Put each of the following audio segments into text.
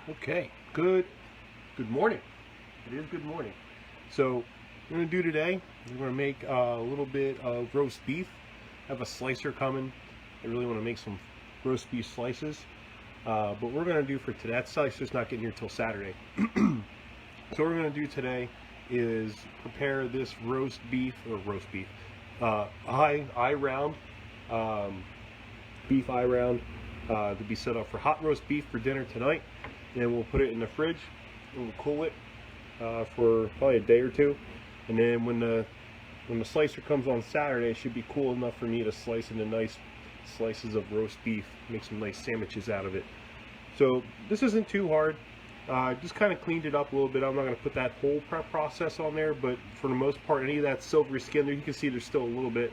Okay, good morning. It is good morning. So, what we're going to do today, we're going to make a little bit of roast beef. I have a slicer coming. I really want to make some roast beef slices. But what we're going to do for today, that slicer's not getting here until Saturday. So what we're going to do today is prepare this roast beef, eye round, beef eye round, to be set up for hot roast beef for dinner tonight. And then we'll put it in the fridge and we'll cool it for probably a day or two. And then when the slicer comes on Saturday, it should be cool enough for me to slice into nice slices of roast beef, make some nice sandwiches out of it. So this isn't too hard. Just kind of cleaned it up a little bit. I'm not going to put that whole prep process on there, but for the most part, any of that silvery skin there, you can see there's still a little bit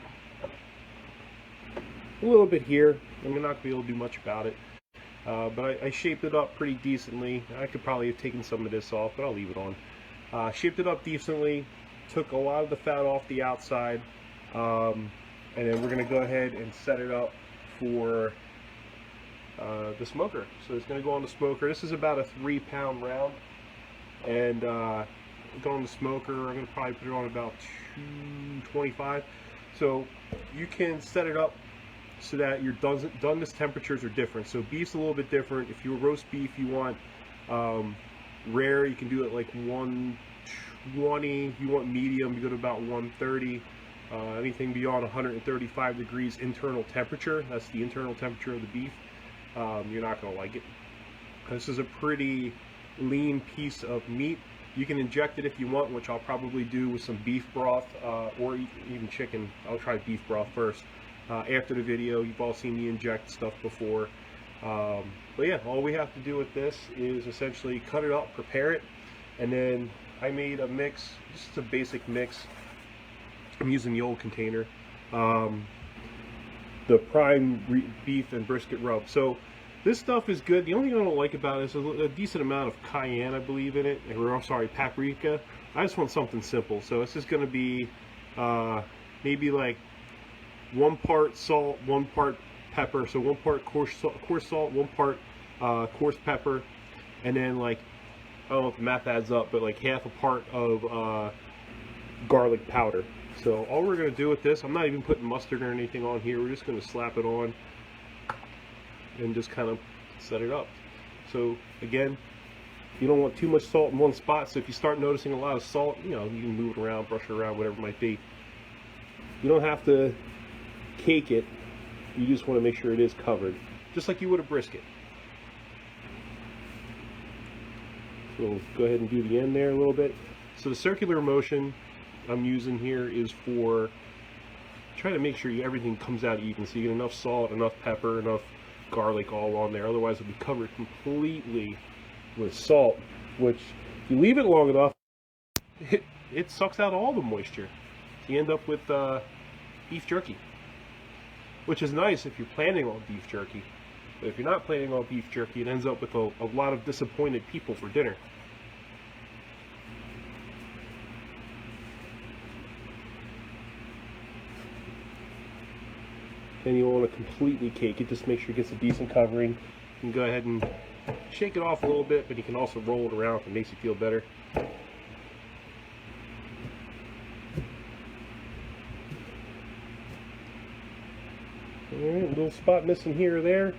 here. I'm not going to be able to do much about it. But I shaped it up pretty decently. I could probably have taken some of this off, but I'll leave it on. Shaped it up decently, took a lot of the fat off the outside, and then we're going to go ahead and set it up for the smoker. So it's going to go on the smoker. This is about a 3-pound round, and go on the smoker. I'm going to probably put it on about 225. So you can set it up so that your doneness temperatures are different. So beef's a little bit different. If you roast beef, you want rare, you can do it like 120. If you want medium, you go to about 130. Anything beyond 135 degrees internal temperature, that's the internal temperature of the beef, you're not going to like it. This is a pretty lean piece of meat. You can inject it if you want, which I'll probably do with some beef broth, or even chicken. I'll try beef broth first. After the video, you've all seen me inject stuff before. But yeah, all we have to do with this is essentially cut it up, prepare it, and then I made a mix, just a basic mix. I'm using the old container, the prime beef and brisket rub. So this stuff is good. The only thing I don't like about it is a decent amount of cayenne, I believe, in it, or sorry, paprika. I just want something simple, so it's just going to be maybe like 1 part salt, 1 part pepper. So 1 part coarse salt, 1 part coarse pepper, and then like, I don't know if the math adds up, but like half a part of garlic powder. So all we're going to do with this, I'm not even putting mustard or anything on here. We're just going to slap it on and just kind of set it up. So again, you don't want too much salt in one spot. So if you start noticing a lot of salt, you can move it around, brush it around, whatever it might be. You don't have to cake it. You just want to make sure it is covered, just like you would a brisket. So we'll go ahead and do the end there a little bit. So the circular motion I'm using here is for trying to make sure everything comes out even, so you get enough salt, enough pepper, enough garlic all on there. Otherwise it'll be covered completely with salt, which if you leave it long enough, it sucks out all the moisture. You end up with beef jerky, which is nice if you're planning on beef jerky. But if you're not planning on beef jerky, it ends up with a lot of disappointed people for dinner. Then you want to completely cake it. Just make sure it gets a decent covering. You can go ahead and shake it off a little bit, but you can also roll it around if it makes you feel better. Alright, a little spot missing here or there.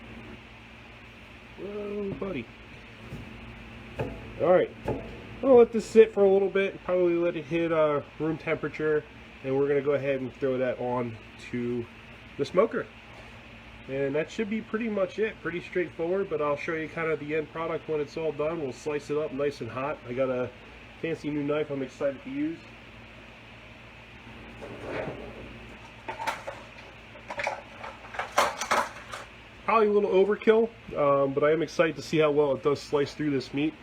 Whoa, buddy. Alright, I'll let this sit for a little bit, probably let it hit room temperature, and we're going to go ahead and throw that on to the smoker. And that should be pretty much it. Pretty straightforward, but I'll show you kind of the end product when it's all done. We'll slice it up nice and hot. I got a fancy new knife I'm excited to use. Probably a little overkill, but I am excited to see how well it does slice through this meat.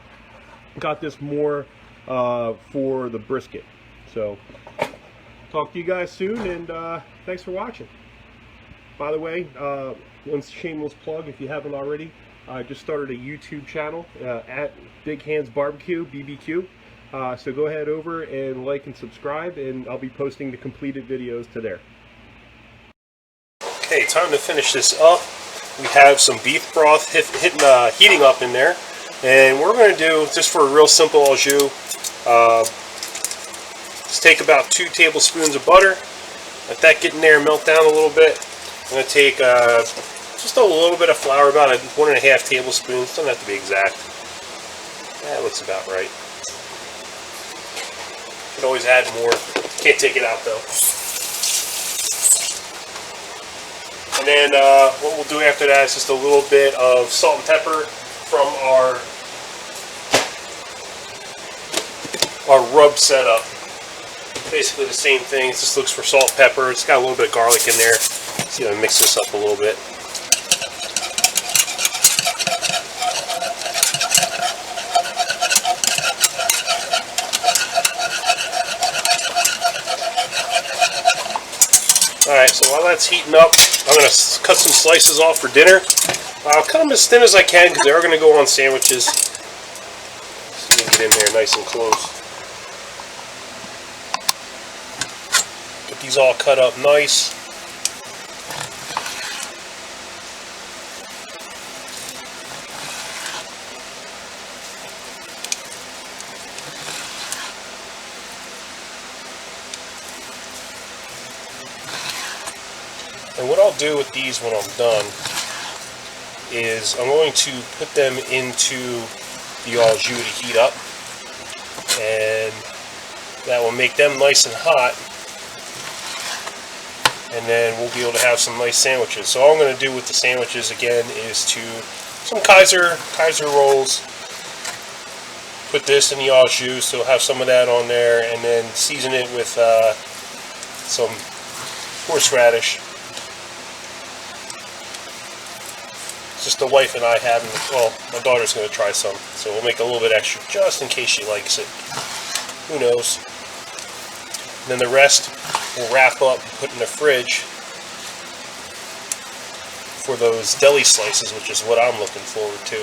Got this more for the brisket. So, talk to you guys soon, and thanks for watching. By the way, one shameless plug, if you haven't already, I just started a YouTube channel at Big Hands Barbecue, BBQ. So go ahead over and like and subscribe, and I'll be posting the completed videos to there. Okay, time to finish this up. We have some beef broth heating up in there. And what we're going to do, just for a real simple au jus, just take about 2 tablespoons of butter, let that get in there and melt down a little bit. I'm going to take just a little bit of flour, about 1.5 tablespoons, doesn't have to be exact. That looks about right. You can always add more, can't take it out though. And then what we'll do after that is just a little bit of salt and pepper from our rub setup. Basically the same thing, it just looks for salt, pepper. It's got a little bit of garlic in there. Let's see if I mix this up a little bit. Alright, so while that's heating up, I'm going to cut some slices off for dinner. I'll cut them as thin as I can because they are going to go on sandwiches. So you can get in there nice and close. Get these all cut up nice. And what I'll do with these when I'm done is I'm going to put them into the au jus to heat up, and that will make them nice and hot, and then we'll be able to have some nice sandwiches. So all I'm going to do with the sandwiches again is some Kaiser rolls, put this in the au jus, so have some of that on there, and then season it with some horseradish. Just the wife and I having, well, my daughter's going to try some, so we'll make a little bit extra just in case she likes it. Who knows? And then the rest we'll wrap up and put in the fridge for those deli slices, which is what I'm looking forward to.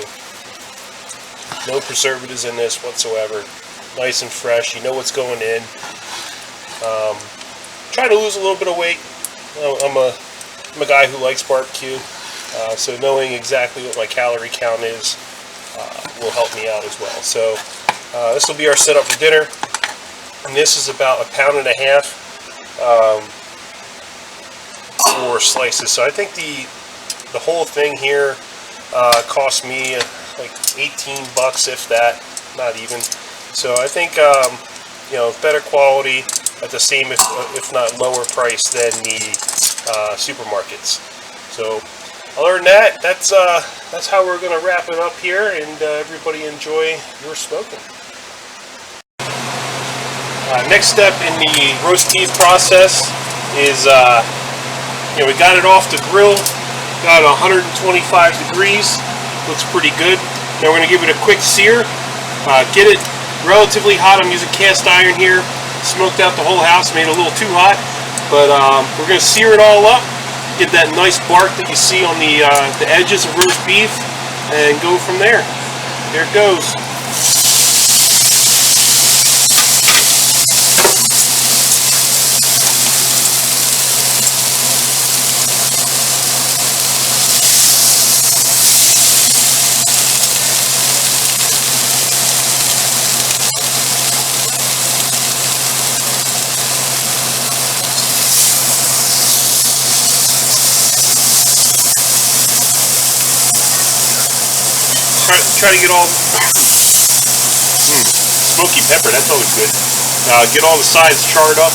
No preservatives in this whatsoever. Nice and fresh. You know what's going in. Try to lose a little bit of weight. I'm a guy who likes barbecue. So knowing exactly what my calorie count is will help me out as well. So this will be our setup for dinner. And this is about 1.5 pounds for slices. So I think the whole thing here cost me like $18, if that, not even. So I think you know, better quality at the same, if not lower price than the supermarkets. So other than that, that's how we're going to wrap it up here, and everybody enjoy your smoking. Next step in the roast beef process is, you know, we got it off the grill, got 125 degrees, looks pretty good. Now we're going to give it a quick sear, get it relatively hot. I'm using cast iron here, smoked out the whole house, made it a little too hot, but we're going to sear it all up. Get that nice bark that you see on the edges of roast beef, and go from there. There it goes. Try to get all smoky pepper, that's always good. Get all the sides charred up.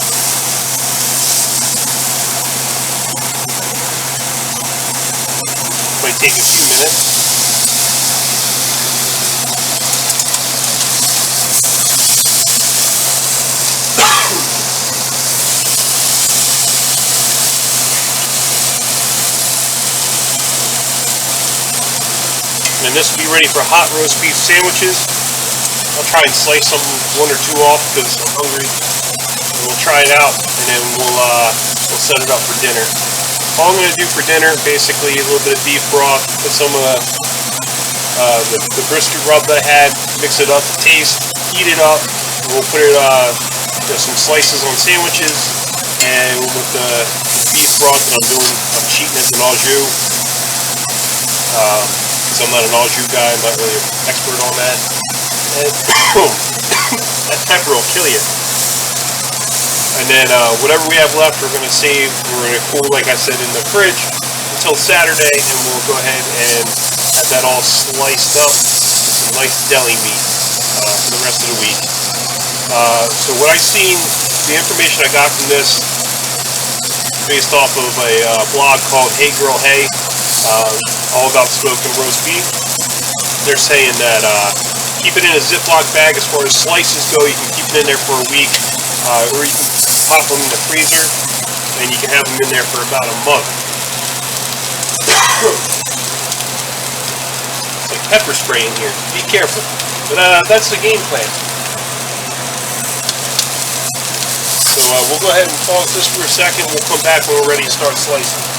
Might take a few minutes. And this will be ready for hot roast beef sandwiches. I'll try and slice some 1 or 2 off because I'm hungry. And we'll try it out, and then we'll set it up for dinner. All I'm going to do for dinner, basically, a little bit of beef broth, put some of the brisket rub that I had, mix it up to taste, heat it up. We'll put it, some slices on sandwiches, and with the beef broth that I'm doing, I'm cheating as an au jus. because I'm not an au jus guy. I'm not really an expert on that. And that pepper will kill you. And then whatever we have left, we're going to save. We're going to cool, like I said, in the fridge until Saturday, and we'll go ahead and have that all sliced up with some nice deli meat for the rest of the week. So what I've seen, the information I got from this, based off of a blog called Hey Girl Hey, all about smoking roast beef. They're saying that keep it in a Ziploc bag. As far as slices go, you can keep it in there for a week, or you can pop them in the freezer, and you can have them in there for about a month. It's like pepper spray in here. Be careful. But that's the game plan. So we'll go ahead and pause this for a second. We'll come back when we're ready to start slicing.